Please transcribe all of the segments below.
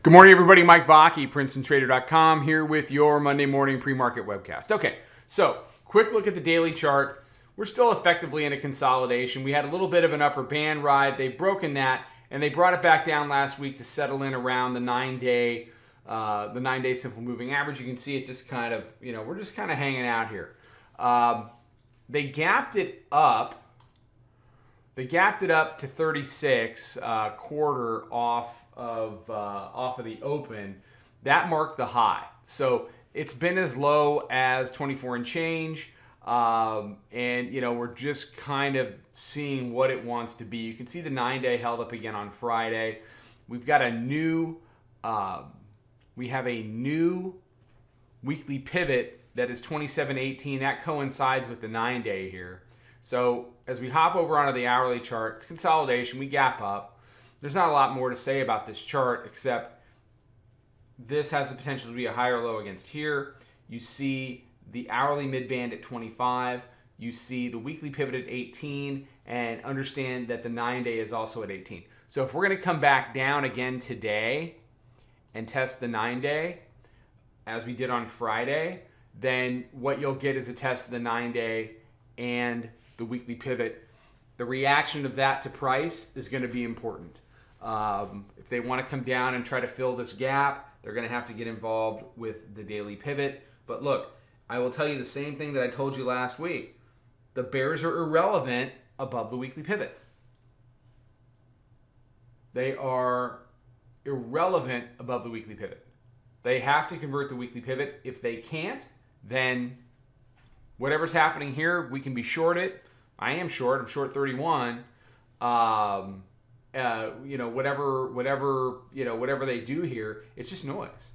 Good morning, everybody. Mike Vacchi, Princetontrader.com, here with your Monday morning pre-market webcast. Okay, so quick look at the daily chart. We're still effectively in a consolidation. We had a little bit of an upper band ride. They've broken that, and they brought it back down last week to settle in around the 9-day simple moving average. You can see it just kind of, we're just kind of hanging out here. They gapped it up. They gapped it up to 36, quarter off of the open. That marked the high. So it's been as low as 24 and change. And we're just kind of seeing what it wants to be. You can see the 9-day held up again on Friday. We've got a new, we have a new weekly pivot that is 27.18. That coincides with the 9-day here. So as we hop over onto the hourly chart, it's consolidation. We gap up. There's not a lot more to say about this chart except this has the potential to be a higher low against here. You see the hourly midband at 25. You see the weekly pivot at 18, and understand that the 9-day is also at 18. So if we're going to come back down again today and test the 9-day as we did on Friday, then what you'll get is a test of the 9-day and the weekly pivot. The reaction of that to price is going to be important. If they want to come down and try to fill this gap, they're going to have to get involved with the daily pivot. But look, I will tell you the same thing that I told you last week. The bears are irrelevant above the weekly pivot. They are irrelevant above the weekly pivot. They have to convert the weekly pivot. If they can't, then whatever's happening here, we can be shorted. I am short. I'm short 31. Whatever they do here, it's just noise.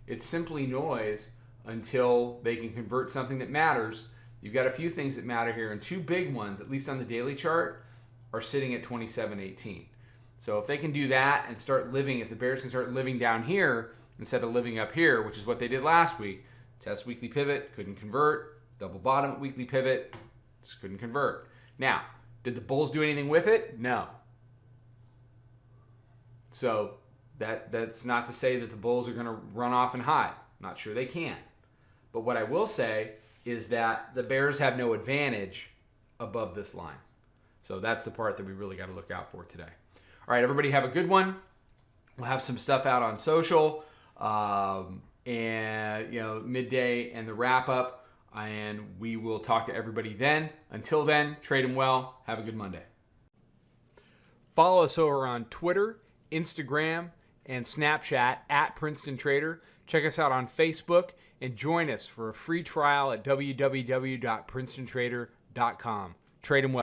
It's simply noise until they can convert something that matters. You've got a few things that matter here, and two big ones, at least on the daily chart, are sitting at 27.18. So if they can do that and start living, if the bears can start living down here instead of living up here, which is what they did last week, test weekly pivot, couldn't convert, double bottom at weekly pivot, just couldn't convert. Now, did the bulls do anything with it? No. So that's not to say that the bulls are going to run off and hide. Not sure they can. But what I will say is that the bears have no advantage above this line. So that's the part that we really got to look out for today. All right, everybody have a good one. We'll have some stuff out on social and midday and the wrap up, and we will talk to everybody then. Until then, trade them well. Have a good Monday. Follow us over on Twitter, Instagram, and Snapchat at Princeton Trader. Check us out on Facebook and join us for a free trial at www.princetontrader.com. Trade them well.